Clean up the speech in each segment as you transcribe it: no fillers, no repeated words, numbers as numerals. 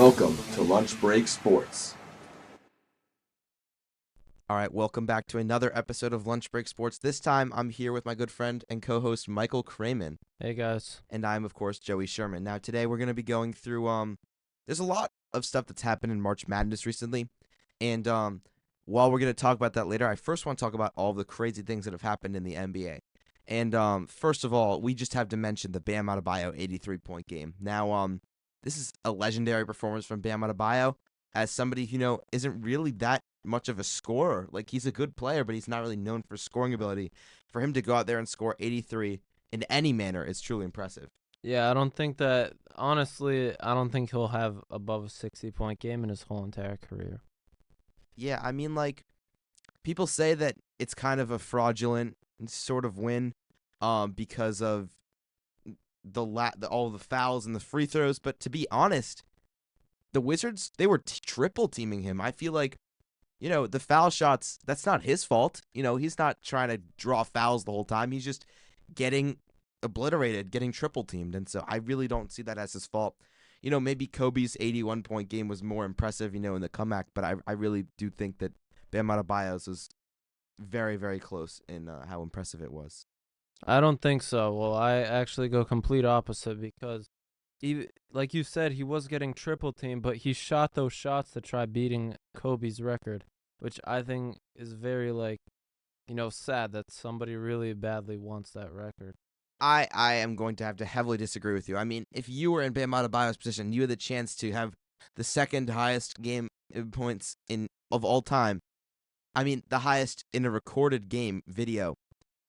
Welcome to Lunch Break Sports. All right, welcome back to another episode of Lunch Break Sports. This time, I'm here with my good friend and co-host Michael Kreyman, Hey guys. and I'm of course Joey Sherman. Now, today we're going to be going through there's a lot of stuff that's happened in March Madness recently, and while we're going to talk about that later, I first want to talk about all the crazy things that have happened in the NBA. And first of all, we just have to mention the Bam Adebayo 83-point game. Now, this is a legendary performance from Bam Adebayo as somebody who isn't really that much of a scorer. Like, he's a good player, but he's not really known for scoring ability. For him to go out there and score 83 in any manner is truly impressive. Yeah, honestly, I don't think he'll have above a 60-point game in his whole entire career. Yeah, I mean, like, people say that it's kind of a fraudulent sort of win because of all the fouls and the free throws. But to be honest, the Wizards, they were triple teaming him. I feel like, the foul shots, that's not his fault. He's not trying to draw fouls the whole time. He's just getting obliterated, getting triple teamed. And so I really don't see that as his fault. Maybe Kobe's 81-point game was more impressive, in the comeback, but I really do think that Bam Adebayo's was very, very close in how impressive it was. I don't think so. Well, I actually go complete opposite because, like you said, he was getting triple teamed, but he shot those shots to try beating Kobe's record, which I think is very, sad that somebody really badly wants that record. I am going to have to heavily disagree with you. I mean, if you were in Bam Adebayo's position, you had the chance to have the second highest game points of all time. I mean, the highest in a recorded game video.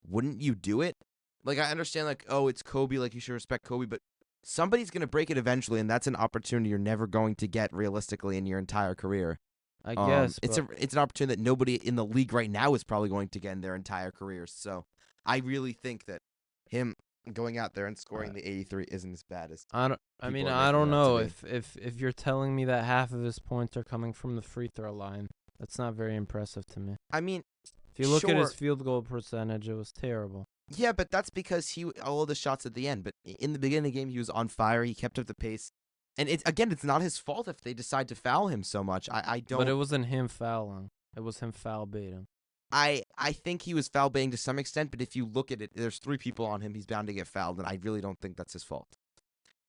Wouldn't you do it? Like, I understand, like, oh, it's Kobe, like, you should respect Kobe, but somebody's going to break it eventually, and that's an opportunity you're never going to get realistically in your entire career. I guess it's an opportunity that nobody in the league right now is probably going to get in their entire careers. So I really think that him going out there and scoring the 83 isn't as bad as I don't know if you're telling me that half of his points are coming from the free throw line. That's not very impressive to me. I mean, if you look at his sure. field goal percentage, it was terrible. Yeah, but that's because all of the shots at the end. But in the beginning of the game, he was on fire. He kept up the pace. And it's not his fault if they decide to foul him so much. I don't. But it wasn't him fouling. It was him foul baiting. I think he was foul baiting to some extent, but if you look at it, there's three people on him. He's bound to get fouled, and I really don't think that's his fault.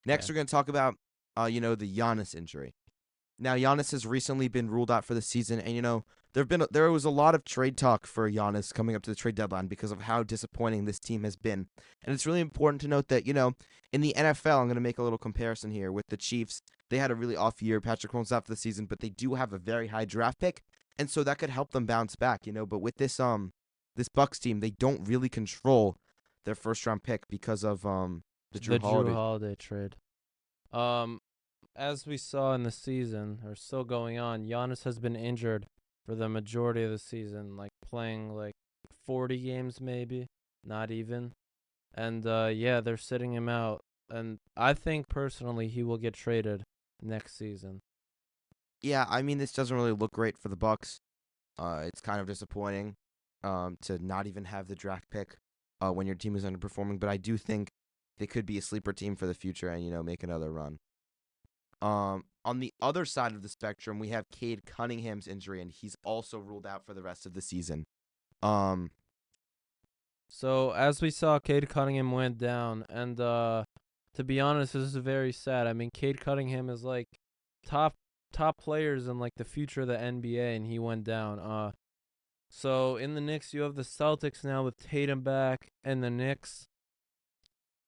Next, we're going to talk about, the Giannis injury. Now, Giannis has recently been ruled out for the season, and there was a lot of trade talk for Giannis coming up to the trade deadline because of how disappointing this team has been. And it's really important to note that, in the NFL, I'm going to make a little comparison here with the Chiefs. They had a really off year. Patrick Mahomes out for the season, but they do have a very high draft pick, and so that could help them bounce back, But with this Bucks team, they don't really control their first round pick because of the Drew Holiday trade. As we saw in the season, or still going on, Giannis has been injured for the majority of the season, like playing like 40 games maybe, not even. And they're sitting him out. And I think personally he will get traded next season. Yeah, I mean, this doesn't really look great for the Bucks. It's kind of disappointing to not even have the draft pick when your team is underperforming, but I do think they could be a sleeper team for the future and, make another run. On the other side of the spectrum, we have Cade Cunningham's injury, and he's also ruled out for the rest of the season. So as we saw, Cade Cunningham went down, and to be honest, this is very sad. I mean, Cade Cunningham is like top players in like the future of the NBA, and he went down. So in the Knicks, you have the Celtics now with Tatum back, and the Knicks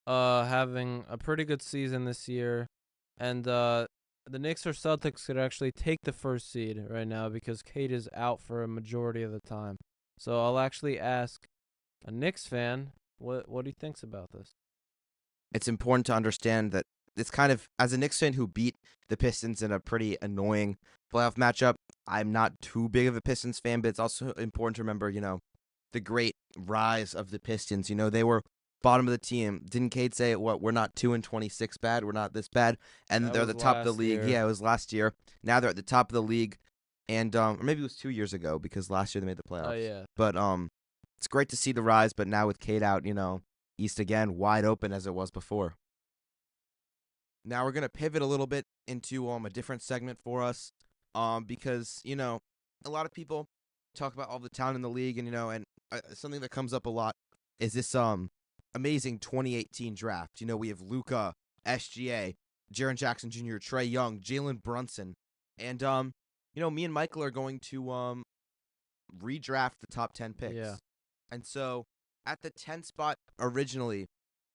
having a pretty good season this year. And the Knicks or Celtics could actually take the first seed right now because Cade is out for a majority of the time. So I'll actually ask a Knicks fan what he thinks about this. It's important to understand that it's kind of, as a Knicks fan who beat the Pistons in a pretty annoying playoff matchup, I'm not too big of a Pistons fan, but it's also important to remember, the great rise of the Pistons. They were bottom of the team. Didn't Cade say, we're not 2-26 bad, we're not this bad, and they're the top of the league. Yeah, it was last year. Now they're at the top of the league, and or maybe it was 2 years ago because last year they made the playoffs. Oh yeah. But it's great to see the rise, but now with Cade out, East again wide open as it was before. Now we're gonna pivot a little bit into a different segment for us, because a lot of people talk about all the talent in the league, and something that comes up a lot is this amazing 2018 draft. We have Luka, SGA, Jaren Jackson Jr., Trae Young, Jalen Brunson, and me and Michael are going to redraft the top 10 picks. Yeah. And so at the 10th spot originally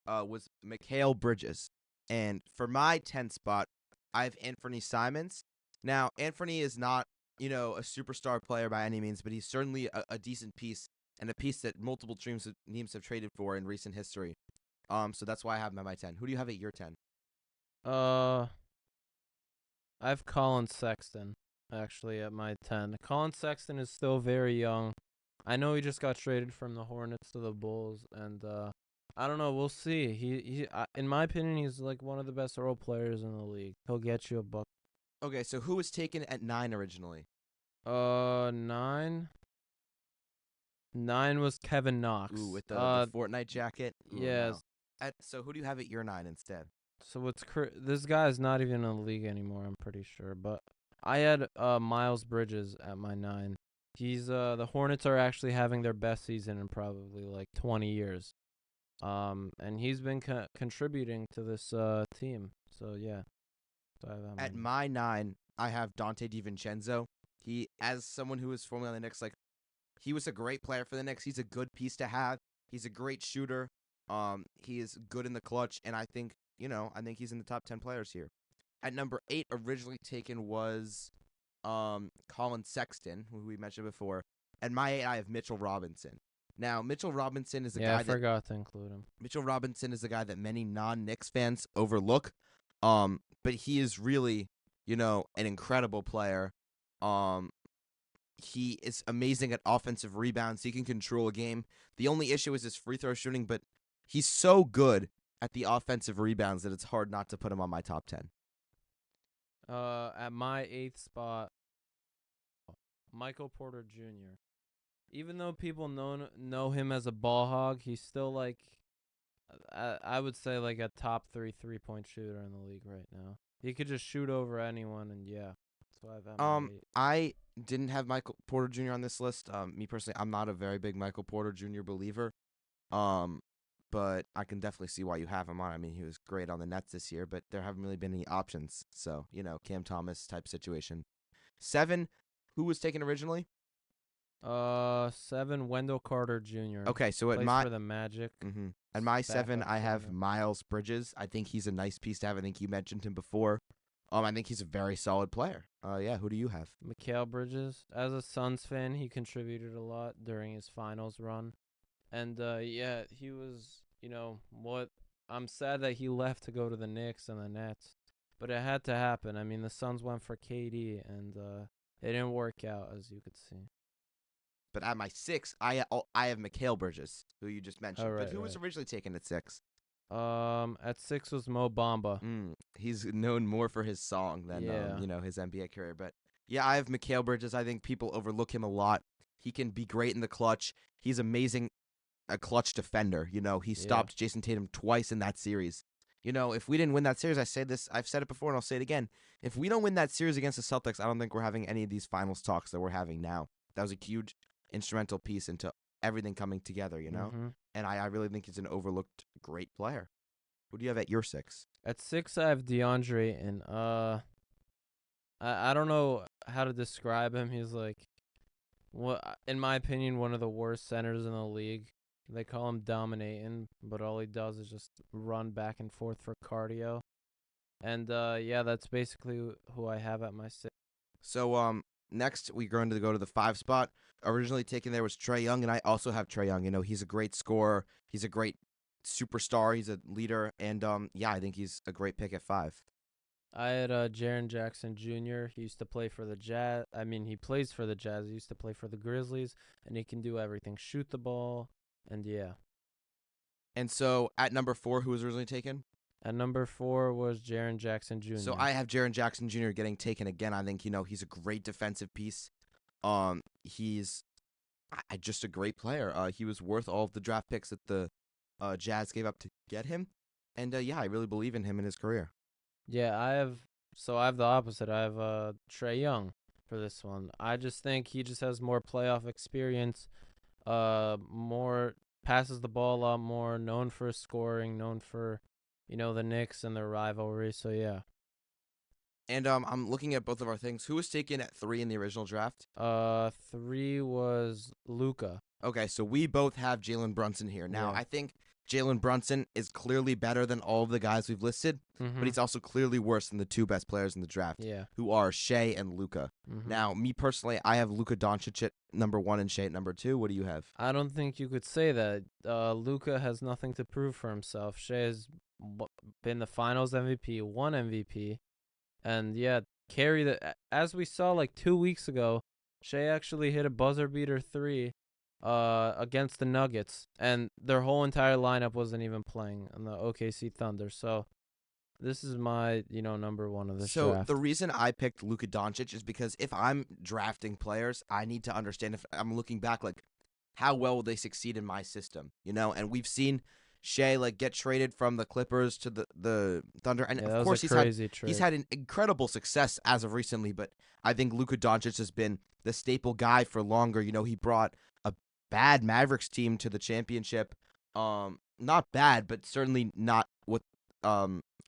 was Mikal Bridges. And for my 10th spot, I have Anthony Simons. Now, Anthony is not, a superstar player by any means, but he's certainly a decent piece and a piece that multiple teams have traded for in recent history. So that's why I have him at my 10. Who do you have at your 10? I have Colin Sexton actually at my 10. Colin Sexton is still very young. I know he just got traded from the Hornets to the Bulls, and I don't know. We'll see. He in my opinion, he's like one of the best role players in the league. He'll get you a buck. Okay, so who was taken at 9 originally? 9. 9 was Kevin Knox. Ooh, with the Fortnite jacket. Ooh, yes. no. So who do you have at your 9 instead? So this guy's not even in the league anymore, I'm pretty sure. But I had Miles Bridges at my 9. He's the Hornets are actually having their best season in probably like 20 years. And he's been contributing to this team. So yeah. So at my 9, I have Dante DiVincenzo. He, as someone who was formerly on the Knicks, he was a great player for the Knicks. He's a good piece to have. He's a great shooter. He is good in the clutch, and I think he's in the top 10 players here. At number 8, originally taken was Colin Sexton, who we mentioned before. At my 8, I have Mitchell Robinson. Now, Mitchell Robinson is a guy I forgot to include him. Mitchell Robinson is a guy that many non-Knicks fans overlook. But he is really, an incredible player. He is amazing at offensive rebounds. He can control a game. The only issue is his free throw shooting, but he's so good at the offensive rebounds that it's hard not to put him on my top 10. At my 8th spot, Michael Porter Jr. Even though people know him as a ball hog, he's still I would say a top 3 3-point shooter in the league right now. He could just shoot over anyone, and yeah. That's why I've had my 8. I didn't have Michael Porter Jr. on this list. Me personally, I'm not a very big Michael Porter Jr. believer. But I can definitely see why you have him on. I mean, he was great on the Nets this year, but there haven't really been any options. So, Cam Thomas type situation. 7, who was taken originally? 7, Wendell Carter Jr. Okay, so at Plays for the Magic. Mm-hmm. At my 7, I have Miles Bridges. I think he's a nice piece to have. I think you mentioned him before. I think he's a very solid player. Yeah, who do you have? Mikal Bridges. As a Suns fan, he contributed a lot during his finals run. And, yeah, he was, I'm sad that he left to go to the Knicks and the Nets. But it had to happen. I mean, the Suns went for KD, and it didn't work out, as you could see. But at my 6, I have Mikal Bridges, who you just mentioned. Right, but who was originally taken at 6? At 6 was Mo Bamba. He's known more for his song than his NBA career. But yeah, I have Mikal Bridges. I think people overlook him a lot. He can be great in the clutch. He's amazing, a clutch defender. He stopped Jason Tatum twice in that series. If we didn't win that series, I've said it before and I'll say it again. If we don't win that series against the Celtics, I don't think we're having any of these finals talks that we're having now. That was a huge instrumental piece into everything coming together, Mm-hmm. And I really think he's an overlooked great player. Who do you have at your 6? At 6, I have DeAndre, and I don't know how to describe him. He's in my opinion, one of the worst centers in the league. They call him dominating, but all he does is just run back and forth for cardio. And yeah, that's basically who I have at my 6. So next we're going to go to the 5 spot. Originally taken there was Trae Young, and I also have Trae Young. He's a great scorer. He's a great superstar. He's a leader, and yeah, I think he's a great pick at 5. I had Jaren Jackson Jr. He used to play for the Jazz. I mean, he plays for the Jazz. He used to play for the Grizzlies, and he can do everything. Shoot the ball, and yeah. And so at number 4, who was originally taken? At number 4 was Jaren Jackson Jr. So I have Jaren Jackson Jr. getting taken again. I think, he's a great defensive piece. He's just a great player. He was worth all of the draft picks that the Jazz gave up to get him. And, yeah, I really believe in him in his career. Yeah, I have the opposite. I have Trae Young for this one. I just think he just has more playoff experience, more passes the ball a lot more, known for scoring, known for, the Knicks and their rivalry. So yeah. And I'm looking at both of our things. Who was taken at 3 in the original draft? 3 was Luka. Okay, so we both have Jalen Brunson here. Now, Yeah. I think Jalen Brunson is clearly better than all of the guys we've listed, but he's also clearly worse than the 2 best players in the draft, Yeah. who are Shea and Luka. Now, me personally, I have Luka Doncic at number 1 and Shea at number 2. What do you have? I don't think you could say that. Luka has nothing to prove for himself. Shea has been the Finals MVP, won MVP, and yeah, carry the. As we saw like 2 weeks ago, Shea actually hit a buzzer beater 3, against the Nuggets, and their whole entire lineup wasn't even playing on the OKC Thunder. So this is my, number 1 of this draft. So the reason I picked Luka Doncic is because if I'm drafting players, I need to understand, if I'm looking back, like, how well will they succeed in my system, And we've seen Shea get traded from the Clippers to the Thunder, and Yeah, of course he's had an incredible success as of recently. But I think Luka Doncic has been the staple guy for longer. He brought a bad Mavericks team to the championship. Not bad, but certainly not what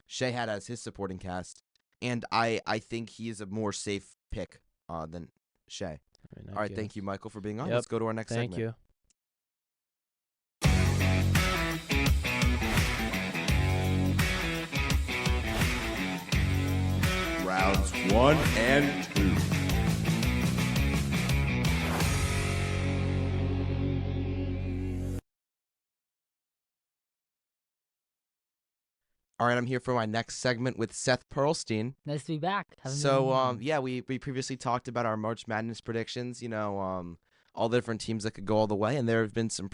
Shea had as his supporting cast. And I think he is a more safe pick than Shea. All right, thank you, Michael, for being on. Yep. Let's go to our next segment. Thank you. Rounds 1 and 2. All right, I'm here for my next segment with Seth Perlstein. Nice to be back. We previously talked about our March Madness predictions, all the different teams that could go all the way, and there have been some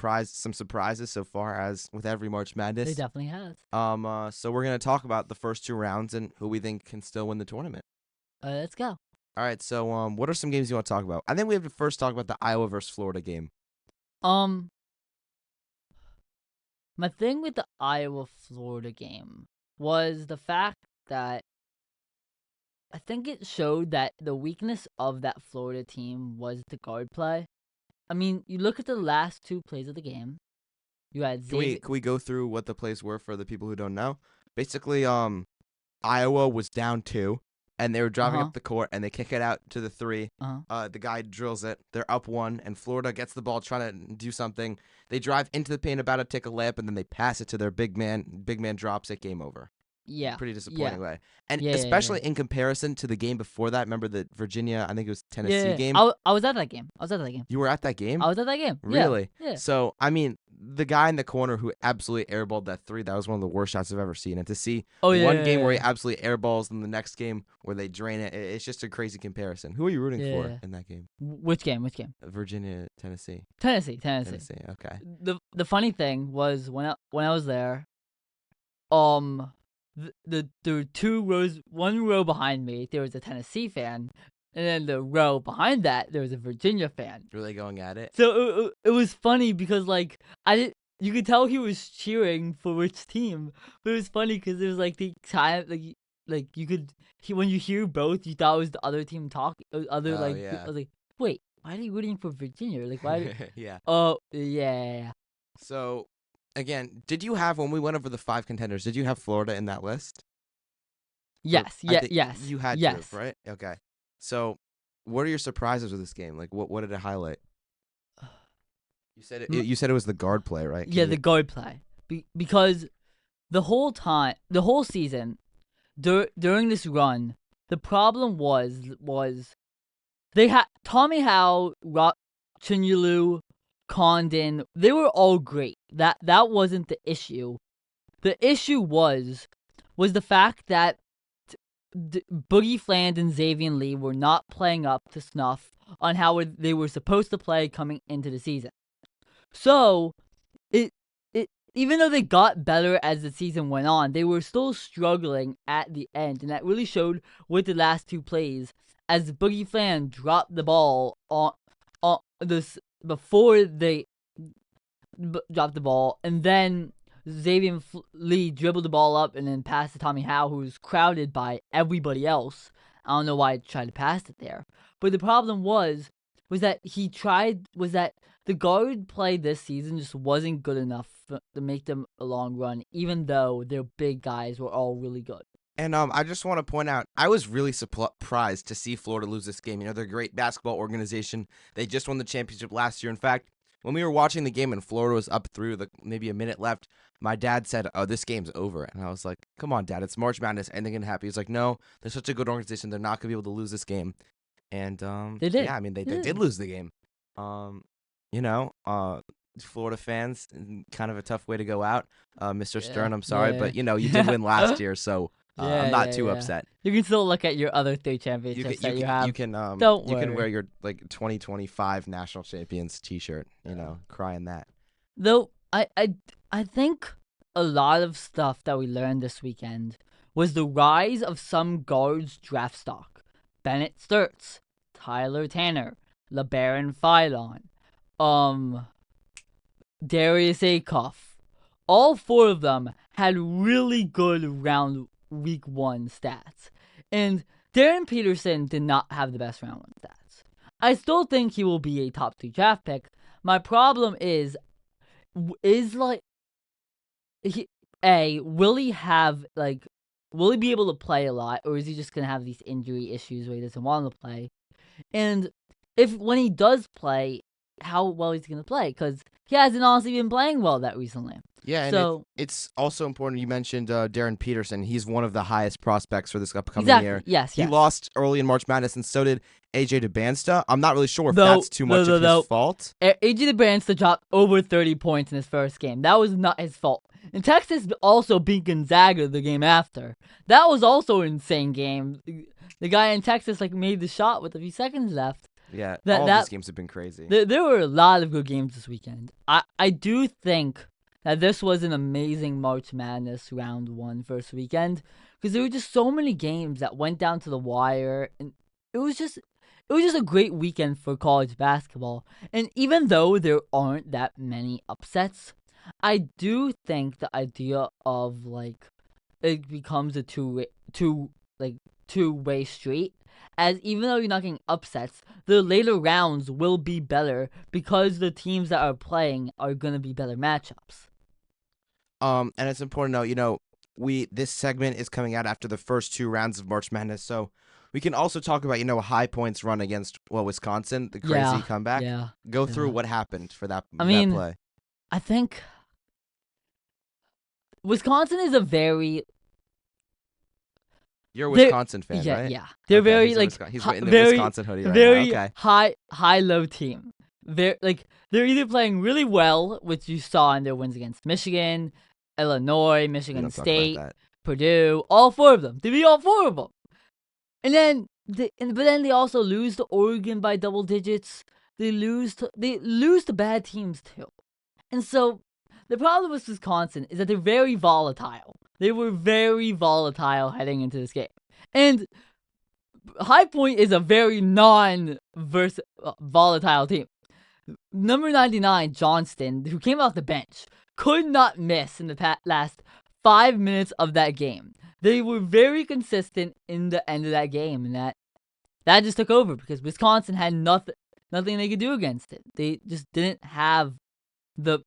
surprises so far, as with every March Madness. They definitely has. So we're going to talk about the first 2 rounds and who we think can still win the tournament. Let's go. All right, so what are some games you want to talk about? I think we have to first talk about the Iowa versus Florida game. My thing with the Iowa-Florida game was the fact that I think it showed that the weakness of that Florida team was the guard play. I mean, you look at the last 2 plays of the game. You had Can we go through what the plays were for the people who don't know? Basically, Iowa was down 2, and they were driving up the court, and they kick it out to the 3. The guy drills it. They're up 1, and Florida gets the ball trying to do something. They drive into the paint about to take a layup, and then they pass it to their big man. Big man drops it. Game over. Yeah. Pretty disappointing way. And Yeah, especially in comparison to the game before that. Remember the Virginia, I think it was Tennessee game? I was at that game. You were at that game? I was at that game. Really? Yeah. So, I mean, the guy in the corner who absolutely airballed that 3, that was one of the worst shots I've ever seen. And to see one game where he absolutely airballs and the next game where they drain it, it's just a crazy comparison. Who are you rooting for in that game? Which game? Virginia, Tennessee. Tennessee. Okay. The funny thing was when I was there, there were 2 rows. 1 row behind me, there was a Tennessee fan, and then the row behind that, there was a Virginia fan. Were they going at it? So it was funny because you could tell he was cheering for which team, but it was funny because it was the time when you hear both, you thought it was the other team talking. I was like, wait, why are you rooting for Virginia? Why? Yeah. Oh yeah. So, again, did you have, when we went over the 5 contenders, did you have Florida in that list? Yes. Yes. You had to have, right? Okay. So, what are your surprises with this game? What did it highlight? You said it was the guard play, right? The guard play. Because the whole season, during this run, the problem was they had Tommy Howe, Chinyulu, Condon. They were all great. That wasn't the issue. The issue was the fact that Boogie Fland and Xavier Lee were not playing up to snuff on how they were supposed to play coming into the season. So, even though they got better as the season went on, they were still struggling at the end, and that really showed with the last 2 plays as Boogie Fland dropped the ball on this before they dropped the ball, and then Xavier Lee dribbled the ball up and then passed to Tommy Howe, who was crowded by everybody else. I don't know why he tried to pass it there. But the problem was that the guard play this season just wasn't good enough to make them a long run, even though their big guys were all really good. And I just want to point out, I was really surprised to see Florida lose this game. You know, they're a great basketball organization. They just won the championship last year. In fact, when we were watching the game and Florida was up through maybe a minute left, my dad said, "Oh, this game's over." And I was like, "Come on, Dad, it's March Madness. Anything can happen." He's like, "No, they're such a good organization. They're not going to be able to lose this game." And they did. Yeah, I mean, they did lose the game. You know, Florida fans, kind of a tough way to go out. Mr. Stern, I'm sorry, but you know, you did win last year, so I'm not too upset. You can still look at your other 3 championships that you have. You can Don't you worry. can wear your 2025 national champions T-shirt. You know, crying that. Though I think a lot of stuff that we learned this weekend was the rise of some guards' draft stock. Bennett Sturts, Tyler Tanner, LeBaron Philon, Darius Acuff. All 4 of them had really good round week 1 stats. And Darren Peterson did not have the best round 1 stats. I still think he will be a top 3 draft pick. My problem is will he be able to play a lot, or is he just going to have these injury issues where he doesn't want to play? And when he does play, how well he's going to play, because he hasn't honestly been playing well that recently. Yeah, and so it's also important you mentioned Darren Peterson. He's one of the highest prospects for this upcoming year. Yes, he lost early in March Madness, and so did AJ DeBansta. I'm not really sure if that's too much of his fault. AJ DeBansta dropped over 30 points in his first game. That was not his fault. And Texas also beat Gonzaga the game after. That was also an insane game. The guy in Texas made the shot with a few seconds left. Yeah, all of these games have been crazy. There were a lot of good games this weekend. I do think that this was an amazing March Madness round 1 first weekend, because there were just so many games that went down to the wire, and it was just a great weekend for college basketball. And even though there aren't that many upsets, I do think the idea of it becomes a two-way street. As even though you're not getting upsets, the later rounds will be better because the teams that are playing are gonna be better matchups. And it's important to know, this segment is coming out after the first 2 rounds of March Madness, so we can also talk about a high points run against Wisconsin, the crazy comeback. Yeah. Go through what happened for that. I mean, that play. I think Wisconsin is a very. You're a Wisconsin fan, right? Yeah. They're very he's in the Wisconsin hoodie right very now. Okay. high-low team. They're either playing really well, which you saw in their wins against Michigan, Illinois, Michigan State, Purdue, all 4 of them. They beat all 4 of them. And then but then they also lose to Oregon by double digits. They lose to bad teams too. And so the problem with Wisconsin is that they're very volatile. They were very volatile heading into this game. And High Point is a very volatile team. Number 99, Johnston, who came off the bench, could not miss in the last 5 minutes of that game. They were very consistent in the end of that game, and that just took over because Wisconsin had nothing they could do against it. They just didn't have the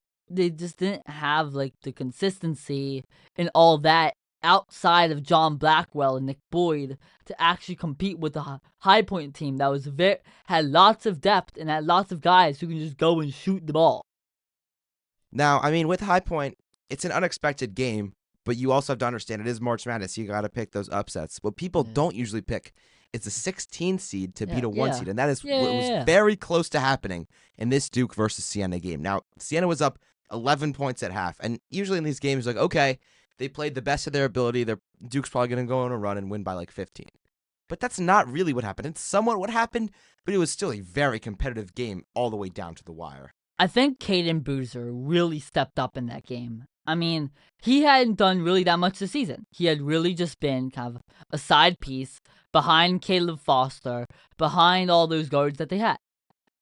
consistency and all that outside of John Blackwell and Nick Boyd to actually compete with the High Point team that had lots of depth and had lots of guys who can just go and shoot the ball. Now, I mean, with High Point, it's an unexpected game, but you also have to understand it is March Madness. You got to pick those upsets. What people don't usually pick is a 16 seed to beat a 1 seed, and that is what was very close to happening in this Duke versus Siena game. Now, Siena was up 11 points at half, and usually in these games, okay, they played the best of their ability. Duke's probably going to go on a run and win by 15. But that's not really what happened. It's somewhat what happened, but it was still a very competitive game all the way down to the wire. I think Caden Boozer really stepped up in that game. I mean, he hadn't done really that much this season. He had really just been kind of a side piece behind Caleb Foster, behind all those guards that they had.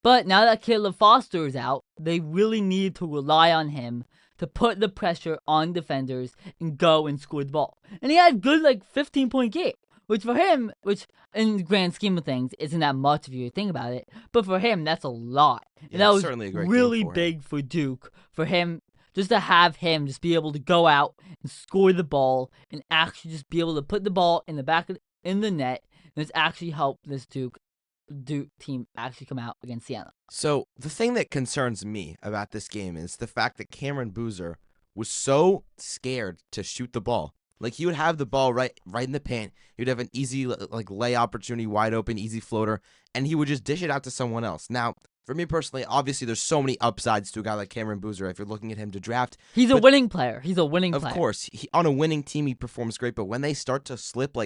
But now that Caleb Foster is out, they really need to rely on him to put the pressure on defenders and go and score the ball. And he had a good 15-point game, which for him, which in the grand scheme of things isn't that much if you think about it, but for him that's a lot. And Yeah, that was certainly a great game really for him. big for Duke, for him just to have him just be able to go out and score the ball and actually just be able to put the ball in the back in the net, and it's actually helped this Duke team actually come out against Siena. So the thing that concerns me about this game is the fact that Cameron Boozer was so scared to shoot the ball. Like, he would have the ball right in the paint. He would have an easy lay opportunity, wide open, easy floater, and he would just dish it out to someone else. Now, for me personally, obviously there's so many upsides to a guy like Cameron Boozer if you're looking at him to draft. He's a winning player. He's a winning Of player. course, on a winning team he performs great, but when they start to slip,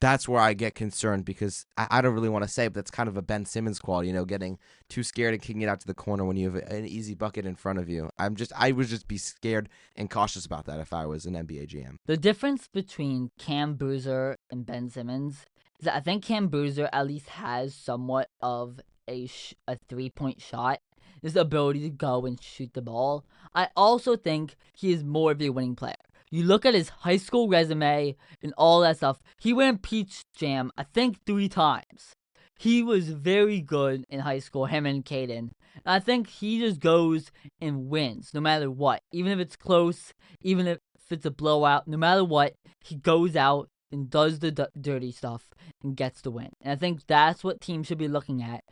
that's where I get concerned, because I don't really want to say, but that's kind of a Ben Simmons quality, getting too scared and kicking it out to the corner when you have an easy bucket in front of you. I would just be scared and cautious about that if I was an NBA GM. The difference between Cam Boozer and Ben Simmons is that I think Cam Boozer at least has somewhat of a 3-point shot, his ability to go and shoot the ball. I also think he is more of a winning player. You look at his high school resume and all that stuff. He went Peach Jam, I think, 3 times. He was very good in high school, him and Caden. And I think he just goes and wins no matter what. Even if it's close, even if it's a blowout, no matter what, he goes out and does the dirty stuff and gets the win. And I think that's what teams should be looking at.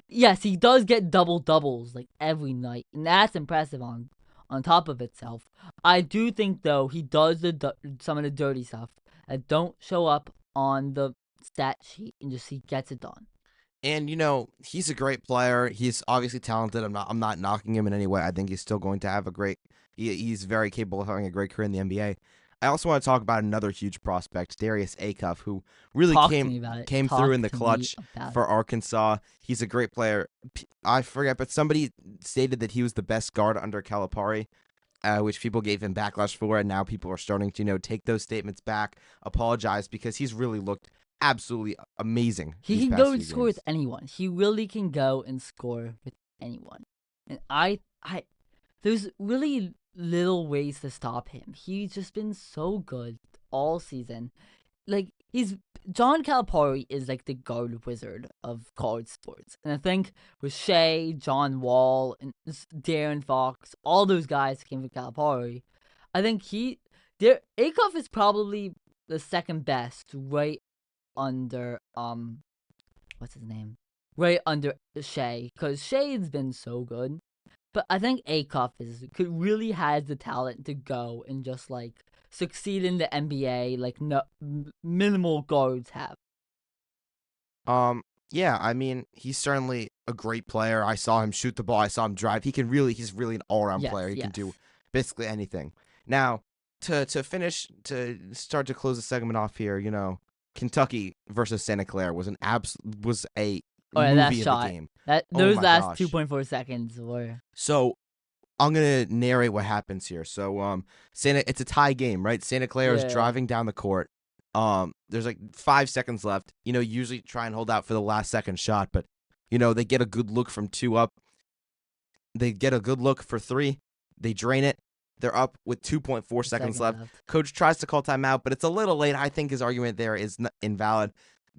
Yes, he does get double-doubles every night, and that's impressive on top of itself. I do think, though, he does some of the dirty stuff that don't show up on the stat sheet, and just he gets it done. And he's a great player. He's obviously talented. I'm not knocking him in any way. I think he's still going to have he's very capable of having a great career in the NBA. I also want to talk about another huge prospect, Darius Acuff, who really came through in the clutch for Arkansas. He's a great player. I forget, but somebody stated that he was the best guard under Calipari, which people gave him backlash for, and now people are starting to take those statements back, apologize, because he's really looked absolutely amazing. He can go and score with anyone. He really can go and score with anyone. And there's really little ways to stop him. He's just been so good all season. John Calipari is the guard wizard of college sports. And I think with Shea, John Wall, and Darren Fox, all those guys came from Calipari, I think Acuff is probably the second best right under what's his name? Right under Shea, because Shea's been so good. But I think Acuff really has the talent to go and just succeed in the NBA minimal guards have. Yeah, I mean, he's certainly a great player. I saw him shoot the ball. I saw him drive. He's really an all-around player. He can do basically anything. Now, to start to close the segment off here, Kentucky versus Santa Clara was a movie of the game. Those last 2.4 seconds were. So I'm gonna narrate what happens here. So it's a tie game, right? Santa Clara is driving down the court. There's 5 seconds left. Usually try and hold out for the last second shot, but they get a good look from 2 up. They get a good look for 3. They drain it. They're up with 2.4 seconds left. Coach tries to call timeout, but it's a little late. I think his argument there is invalid.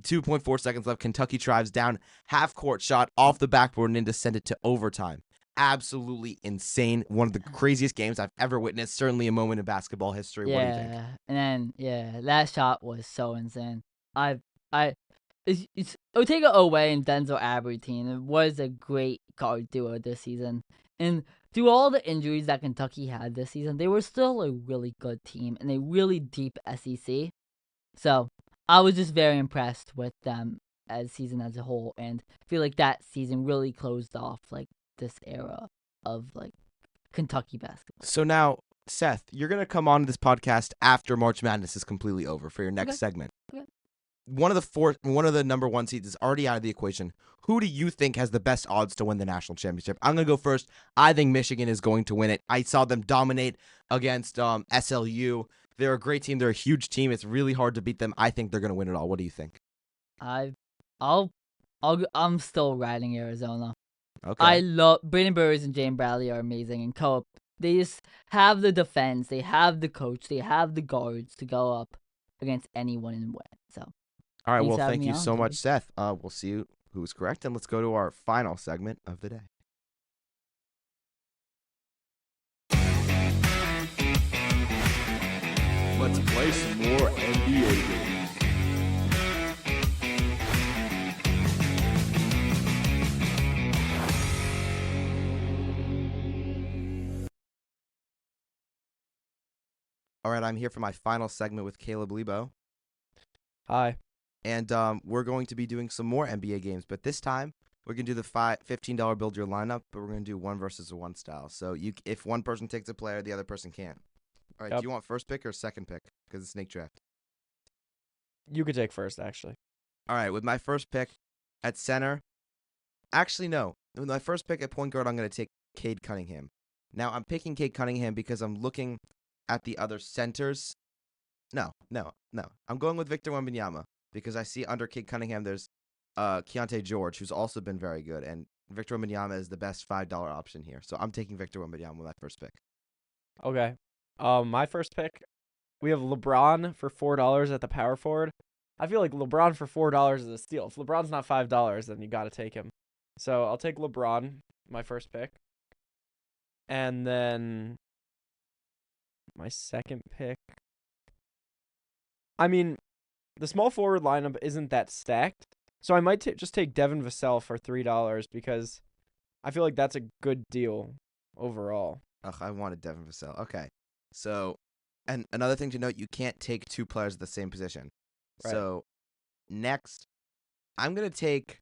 2.4 seconds left. Kentucky drives down, half-court shot off the backboard and in to send it to overtime. Absolutely insane. One of the craziest games I've ever witnessed. Certainly a moment in basketball history. What do you think? And then that shot was so insane. It's Otega Oweh and Denzel Abertine. It was a great guard duo this season. And through all the injuries that Kentucky had this season, they were still a really good team and a really deep SEC. So I was just very impressed with them as season as a whole, and I feel like that season really closed off this era of Kentucky basketball. So now, Seth, you're gonna come on to this podcast after March Madness is completely over for your next segment. Okay. One of the number 1 seeds is already out of the equation. Who do you think has the best odds to win the national championship? I'm gonna go first. I think Michigan is going to win it. I saw them dominate against SLU. They're a great team. They're a huge team. It's really hard to beat them. I think they're gonna win it all. What do you think? I'm still riding Arizona. Okay. I love Brandon Burris and Jane Bradley are amazing, and co-op. They just have the defense, they have the coach, they have the guards to go up against anyone and win. So All right. thanks Well, for having thank me you on, so much, Cody. Seth. We'll see who was correct, and let's go to our final segment of the day. Let's play some more NBA games. All right, I'm here for my final segment with Caleb Lebeau, Hi. and we're going to be doing some more NBA games, but this time we're gonna do the $15 build your lineup, but we're gonna do 1 versus 1 style. So if one person takes a player, the other person can't. All right, Yep. do you want first pick or second pick? Because it's snake draft. You could take first, actually. All right, with my first pick at center, actually no. With my first pick at point guard, I'm gonna take Cade Cunningham. Now I'm picking Cade Cunningham because I'm looking at the other centers. No. I'm going with Victor Wembanyama because I see under Cade Cunningham there's Keontae George, who's also been very good, and Victor Wembanyama is the best $5 option here. So I'm taking Victor Wembanyama with my first pick. Okay. My first pick, we have LeBron for $4 at the power forward. I feel like LeBron for $4 is a steal. If LeBron's not $5, then you got to take him. So I'll take LeBron, my first pick. And then my second pick. I mean, the small forward lineup isn't that stacked. So I might just take Devin Vassell for $3 because I feel like that's a good deal overall. Ugh, I wanted Devin Vassell. Okay. So, and another thing to note, you can't take two players at the same position. Right. So, next, I'm gonna take.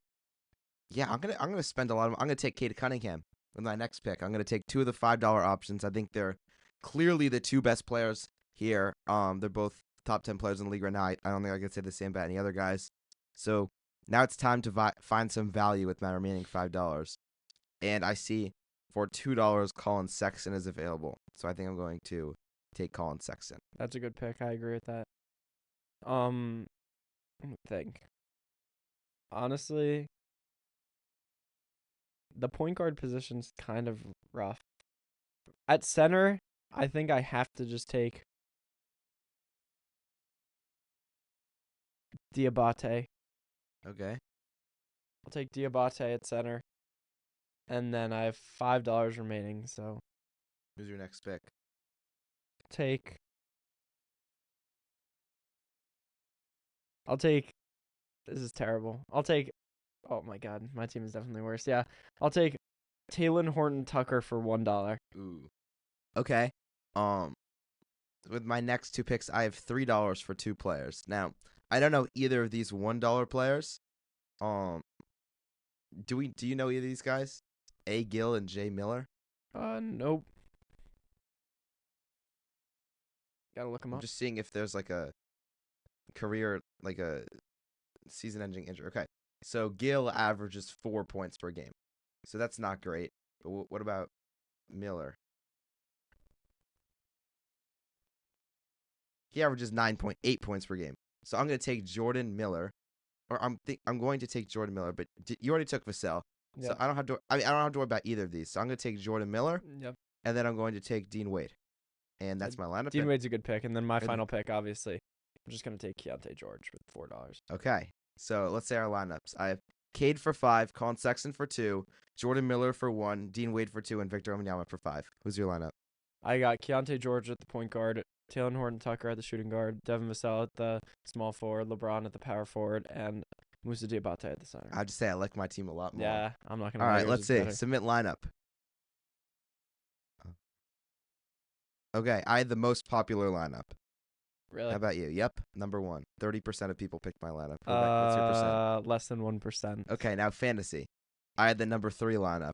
Yeah, I'm gonna spend a lot of. I'm gonna take Cade Cunningham with my next pick. I'm gonna take 2 of the $5 options. I think they're clearly the 2 best players here. They're both top 10 players in the league right now. I don't think I could say the same about any other guys. So now it's time to find some value with my remaining $5. And I see for $2, Colin Sexton is available. So I think I'm going to take Colin Sexton. That's a good pick. I agree with that. Let me think. Honestly, the point guard position's kind of rough. At center, I think I have to just take Diabate. Okay. I'll take Diabate at center. And then I have $5 remaining, so Who's your next pick? I'll take this is terrible. Oh my god, my team is definitely worse. Yeah. I'll take Talen Horton Tucker for $1. Ooh. Okay. With my next 2 picks, I have $3 for 2 players. Now, I don't know either of these $1 players. Do you know either of these guys? A. Gill and J. Miller? Nope. Gotta look him I'm up. just seeing if there's like a career, like a season-ending injury. Okay. So Gill averages 4 points per game. So that's not great. But what about Miller? He averages 9.8 points per game. So I'm going to take Jordan Miller, or I'm going to take Jordan Miller. But you already took Vassell, so Yep. I don't have to. I don't have to worry about either of these. So I'm going to take Jordan Miller, Yep. and then I'm going to take Dean Wade, and that's my lineup. Dean Wade's a good pick, and then my and- final pick, obviously, I'm just gonna take Keontae George with $4. Okay, so let's say our lineups. I have Cade for 5, Colin Sexton for 2, Jordan Miller for 1, Dean Wade for 2, and Victor Wembanyama for 5. Who's your lineup? I got Keontae George at the point guard, Talen Horton Tucker at the shooting guard, Devin Vassell at the small forward, LeBron at the power forward, and Moussa Diabate at the center. I'll just say I like my team a lot more. Yeah, I'm not gonna. All lie, right, yours let's is see. better. Submit lineup. Okay, I had the most popular lineup. Really? How about you? Yep, number 1. 30% of people picked my lineup. What's your percent? Less than 1%. Okay, now fantasy. I had the number 3 lineup.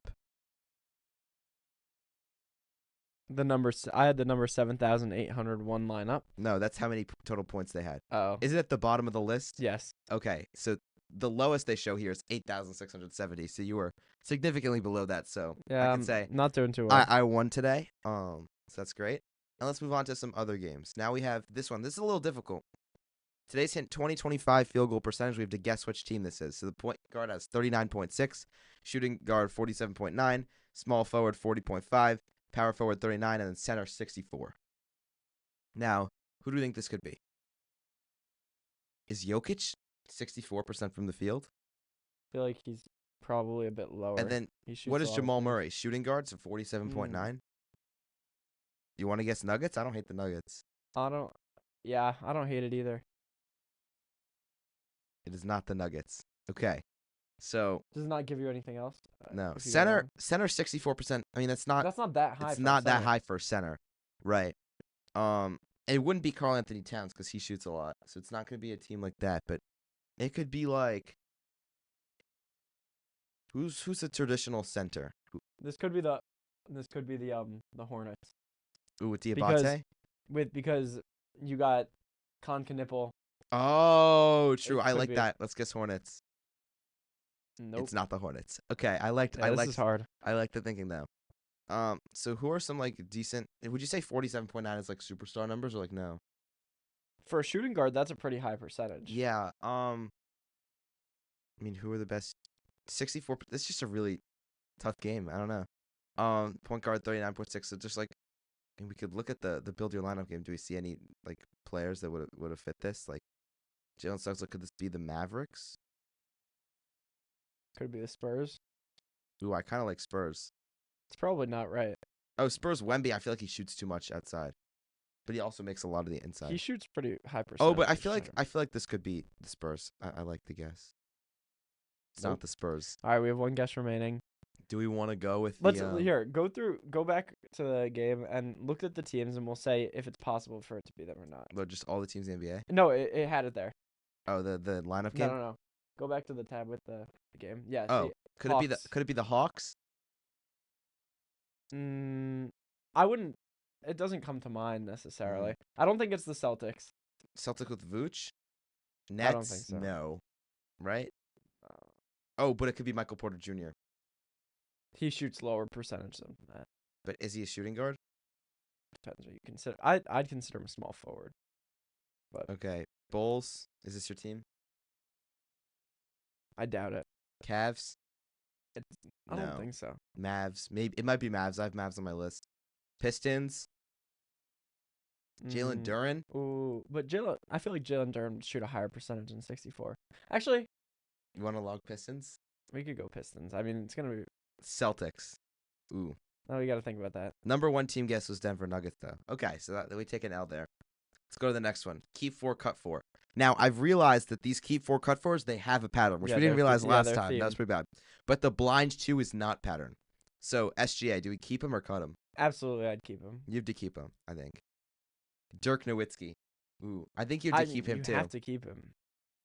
I had the number 7,801 lineup. No, that's how many total points they had. Oh. Is it at the bottom of the list? Yes. Okay, so the lowest they show here is 8,670. So you were significantly below that. So Yeah. I can say not doing too well. I won today. So that's great. And let's move on to some other games. Now we have this one. This is a little difficult. Today's hint 20-25 field goal percentage. We have to guess which team this is. So the point guard has 39.6, shooting guard 47.9, small forward 40.5, power forward 39, and then center 64. Now, who do we think this could be? Is Jokic 64% from the field? I feel like he's probably a bit lower. And then He shoots what a is lot of Jamal threes. Murray? Shooting guard, so 47.9. You want to guess Nuggets? I don't hate the Nuggets. I don't hate it either. It is not the Nuggets. Okay. So, Does it not give you anything else? no. if you go Center wrong? 64%. I mean, that's not that high. it's for a not that center. high for a center. Right. It wouldn't be Karl Anthony Towns cuz he shoots a lot. So it's not going to be a team like that, but it could be like who's a traditional center? This could be the Hornets. Ooh, with Because- Diabate? Because you got Nipple. Oh, true. I could like be. that. Let's guess Hornets. Nope. It's not the Hornets. Okay, I liked This is hard. I like the thinking though. So who are some like decent? Would you say 47.9 is like superstar numbers or like no? For a shooting guard, that's a pretty high percentage. Yeah. I mean, who are the best? 64. It's just a really tough game. I don't know. Point guard 39.6. So just like, and we could look at the build your lineup game. Do we see any like players that would have fit this? Like, Jalen Suggs. Could this be the Mavericks? Could be the Spurs. Ooh, I kind of like Spurs. It's probably not right. Oh, Spurs Wemby. I feel like he shoots too much outside, but he also makes a lot of the inside. He shoots pretty high percentage. Oh, but I for feel center. like this could be the Spurs. I like the guess. It's not Nope. the Spurs. All right, we have one guess remaining. Do we want to go with Let's the? go back to the game and look at the teams, and we'll say if it's possible for it to be them or not. Just all the teams in the NBA. No, it had it there. Oh, the lineup No, game. no. Go back to the tab with the game. Yeah. Oh, see, could Hawks. it be the Hawks? I wouldn't. It doesn't come to mind necessarily. I don't think it's the Celtics. Celtic with Vooch? Nets? I don't think so. No. Right? Oh, but it could be Michael Porter Jr. He shoots lower percentage than that. But is he a shooting guard? Depends what you consider. I'd consider him a small forward. But Okay. Bulls? Is this your team? I doubt it. Cavs? I No. don't think so. Mavs? Maybe it might be Mavs. I have Mavs on my list. Pistons? Jalen Duren? Ooh, but I feel like Jalen Duren would shoot a higher percentage than 64. Actually, You want to log Pistons? we could go Pistons. I mean, it's gonna be. Celtics. Ooh. Oh, you got to think about that. Number one team guess was Denver Nuggets, though. Okay, so that we take an L there. Let's go to the next one. Keep 4, cut 4. Now, I've realized that these keep 4, cut 4s, they have a pattern, which Yeah, we didn't they're realize last they're time. That was themed. pretty bad. But the blind 2 is not pattern. So, SGA, do we keep him or cut him? Absolutely, I'd keep him. You have to keep him, I think. Dirk Nowitzki. Ooh, I think you have to keep him, too. You have to keep him.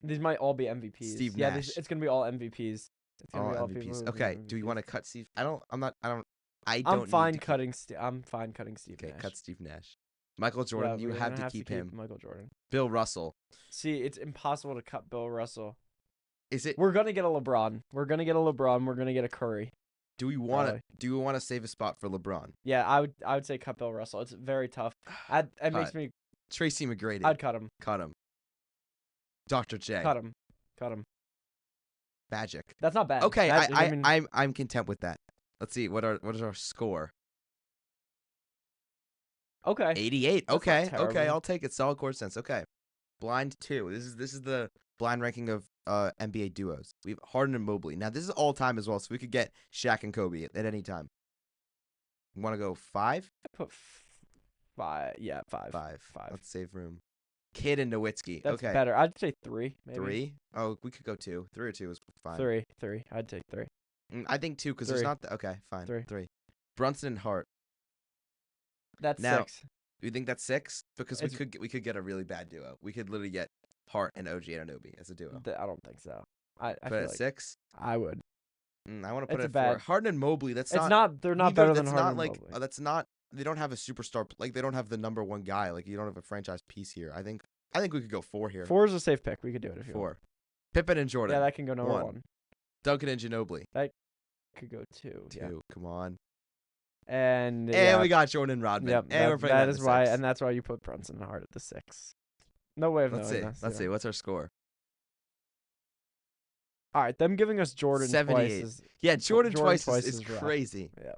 These might all be MVPs. Steve yeah, Nash. It's gonna be all MVPs. It's gonna All be all people MVPs. who've Okay, been do you want to MVPs. cut Steve? I don't I'm need fine to keep- cutting. I'm fine cutting Steve Okay, Nash. cut Steve Nash. Michael Jordan, Yeah, you we're have gonna to keep him. Michael Jordan. Bill Russell. See, it's impossible to cut Bill Russell. Is it? We're gonna get a LeBron. We're gonna get a Curry. Do we want to? Probably. Do we want to save a spot for LeBron? Yeah, I would say cut Bill Russell. It's very tough. It makes Cut. me. Tracy McGrady. I'd cut him. Cut him. Dr. J. Cut him. Cut him. Magic. That's not bad. Okay, I mean, I'm content with that. Let's see what is our score? okay. 88. That's not Okay, terrible. I'll take it. Solid court sense. Okay, blind 2. This is the blind ranking of NBA duos. We have Harden and Mobley. Now this is all time as well, so we could get Shaq and Kobe at any time. You want to go 5? I put 5. Yeah, 5. 5. 5. Let's save room. Kidd and Nowitzki. That's okay. better. I'd say 3. Maybe. 3? Oh, we could go 2. 3 or 2 is fine. 3. I'd take 3. I think 2 because there's 3. not. Okay, fine. 3. 3. Brunson and Hart. That's Now, 6. Do you think that's 6? Because It's- we could get a really bad duo. We could literally get Hart and OG Anunoby as a duo. I don't think so. I But feel at like 6, I would. I want to put It's it a at 4. bad- Harden and Mobley. That's It's not. not. They're not either- better than that's Harden not and like. Mobley. That's not. They don't have a superstar. Like they don't have the number 1 guy. Like you don't have a franchise piece here. I think we could go 4 here. 4 is a safe pick. We could do it if you 4. want. Pippen and Jordan. Yeah, that can go number 1. 1. Duncan and Ginobili. Could go 2. 2. Yeah. Come on. And And we got Jordan and Rodman. Yep. And we're putting that at is the why, 6. and that's why you put Brunson and Hart at the 6. No way of Let's knowing see. this. Let's see. What's our score? All right, them giving us Jordan 78. twice is Yeah, Jordan Jordan twice is rough. crazy. Yeah.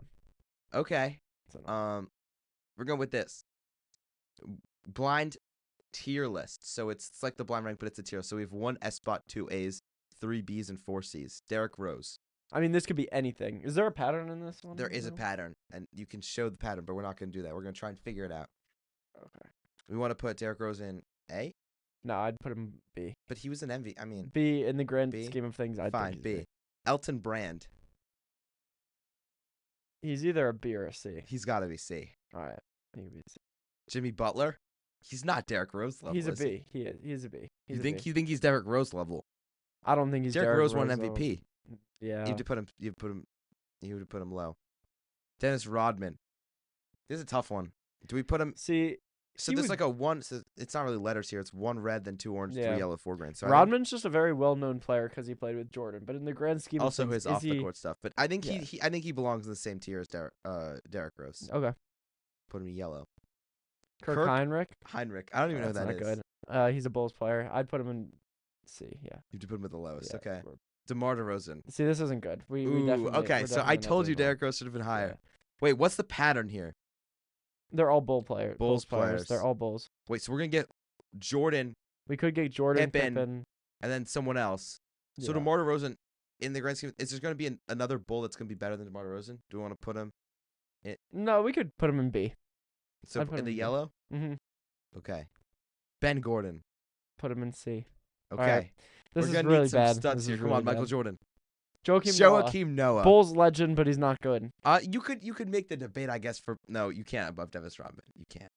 Okay. It's annoying. We're going with this. Blind tier list. So it's like the blind rank, but it's a tier. So we have 1 S spot, 2 A's, 3 B's, and 4 C's. Derrick Rose. I mean, this could be anything. Is there a pattern in this one? There is a No? pattern, and you can show the pattern, but we're not going to do that. We're going to try and figure it out. Okay. We want to put Derrick Rose in A, No, I'd put him B. but he was an MVP. I mean, B in the grand B? scheme of things. I fine, think B. he's Elton Brand. He's either a B or a C. He's got to be C. All right. He could be C. Jimmy Butler. He's not Derrick Rose level. He's a is he? B. He is. He's a B. He's You a think B. he's Derrick Rose level? I don't think he's Derrick Derrick Rose won level. MVP. Yeah. You have to put him. You would have put him low. Dennis Rodman. This is a tough one. Do we put him? See, So he there's would- like a one. So it's not really letters here. It's 1 red, then 2 orange, Yeah. 3 yellow, 4 green. So I think Rodman's just a very well-known player because he played with Jordan. But in the grand scheme also of things, his is off the he- court stuff. But I think Yeah. I think he belongs in the same tier as Derrick Rose. Okay. Put him in yellow. Kirk Kirk Heinrich. Heinrich. I don't even know who That's that not is. good. He's a Bulls player. I'd put him in C. Yeah. You have to put him at the lowest. Yeah, Okay. we're- DeMar DeRozan. See, this isn't good. We Ooh, definitely. okay. we're So I definitely not told you doing well. Derrick Rose should have been higher. Yeah. Wait, what's the pattern here? They're all Bulls Bulls players. players. They're all Bulls. Wait, so we're gonna get Jordan We could get Jordan, Pippen. Pippen. and then someone else. So Yeah. DeMar DeRozan, in the grand scheme, is there gonna be another Bull that's gonna be better than DeMar DeRozan? Do we want to put him No, we could put him in B. so I'd put in him the in B. yellow? Mm-hmm. Okay. Ben Gordon. Put him in C. Okay. right. This We're is gonna really need some bad. studs This here. is Come really on, Michael bad. Jordan. Joakim Noah. Joakim Noah. Bulls legend, but he's not good. You could make the debate, I guess. For no, you can't above Dennis Rodman. You can't.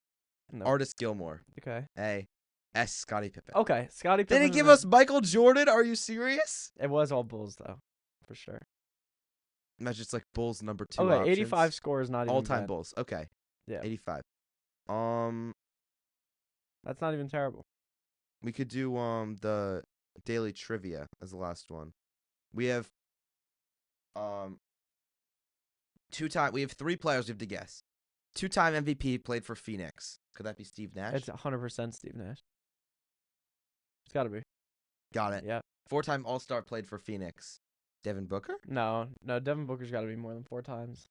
No. Artist Gilmore. Okay. A. S. Scottie Pippen. Okay. Scottie Pippen. Did he give us Michael Jordan? Are you serious? It was all Bulls though, for sure. That's just like Bulls number 2. Okay, options. 85 score is not even All-time bad. Bulls. Okay. Yeah. 85. That's not even terrible. We could do the daily trivia as the last one. We have 2-time. We have 3 players we have to guess. 2-time MVP played for Phoenix. Could that be Steve Nash? It's 100% Steve Nash. It's got to be. Got it. Yeah. 4-time All-Star played for Phoenix. Devin Booker? No, Devin Booker's got to be more than 4 times.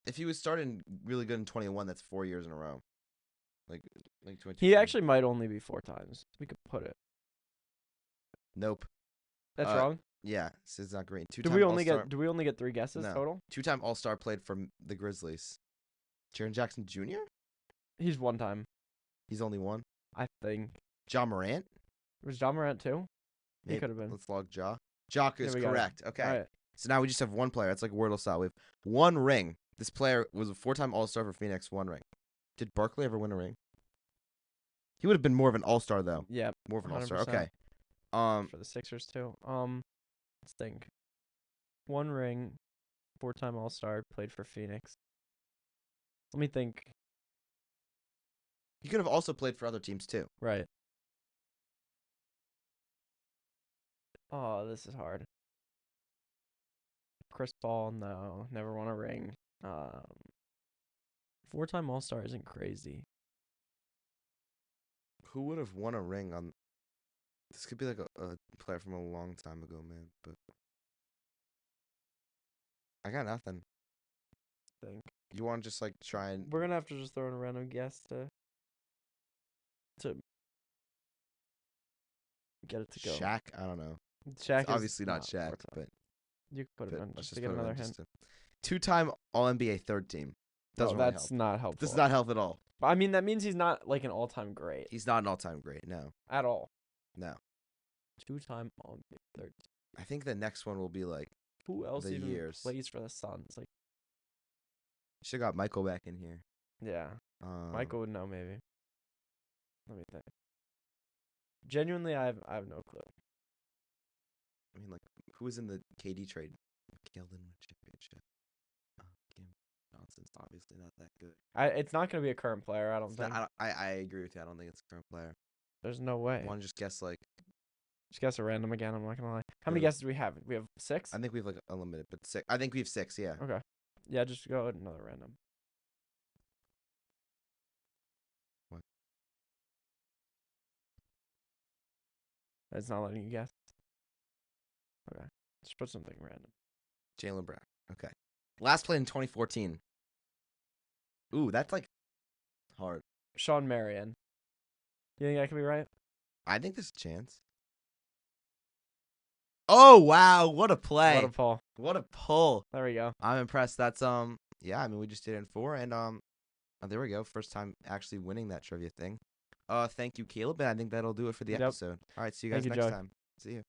If he was starting really good in 21, that's 4 years in a row. Like 22. He actually might only be 4 times. We could put it. Nope. That's wrong. Yeah, this is not great. Do 2-time we only All-Star. get 3 guesses No. total? 2-time All-Star played for the Grizzlies. Jaren Jackson Jr.? He's 1 time, He's only one. I think. John Morant? Was John Morant 2? He Maybe. could have been. Let's log Ja. Jock is we got it. correct. Okay. All right. So now we just have one player. It's like Wordle style. We have 1 ring. This player was a 4-time All-Star for Phoenix, 1 ring. Did Barkley ever win a ring? He would have been more of an All-Star though. Yeah. More of an All-Star. 100%. Okay. For the Sixers too. Let's think. 1 ring, 4-time All-Star, played for Phoenix. Let me think. He could have also played for other teams too. Right. Oh, this is hard. Chris Paul, no, never won a ring. 4-time All-Star isn't crazy. Who would have won a ring on? This could be like a player from a long time ago, man. But I got nothing. Think You want to just like try and we're gonna have to just throw in a random guess to get it to go. Shaq? I don't know. Shaq It's is obviously not Shaq, 4-time. but You could put it in let's just to just get put it another in hint. just to- 2-time All-NBA third team. Doesn't really that's help. not helpful. Does not help at all. But I mean, that means he's not like an all-time great He's not an all-time great. No, at all. no. 2-time All-NBA third. I think the next one will be like Who else The even years. plays for the Suns? Like, should got Michael back in here. yeah, Um, Michael would know maybe. Let me think. Genuinely, I have no clue. I mean, like who was in the KD trade? Keldon championship. Cam Johnson's obviously not that good. It's not gonna be a current player. I don't It's not- think. I agree with you. I don't think it's a current player. There's no way. Want to just guess like Just guess a random again. I'm not gonna lie. How many Who? guesses do we have? We have 6. I think we have like unlimited, but 6. I think we have 6. Yeah. Okay. Yeah, just go with another random. It's not letting you guess. Okay. Just put something random. Jaylen Brown. Okay. Last played in 2014. Ooh, that's like hard. Sean Marion. You think that could be right? I think there's a chance. Oh wow, what a play. What a pull. What a pull. There we go. I'm impressed. That's yeah, I mean we just did it in 4 and oh, there we go. First time actually winning that trivia thing. Thank you, Caleb, and I think that'll do it for the Yep. episode. All right, see you guys Thank you, next Joey. time. See you.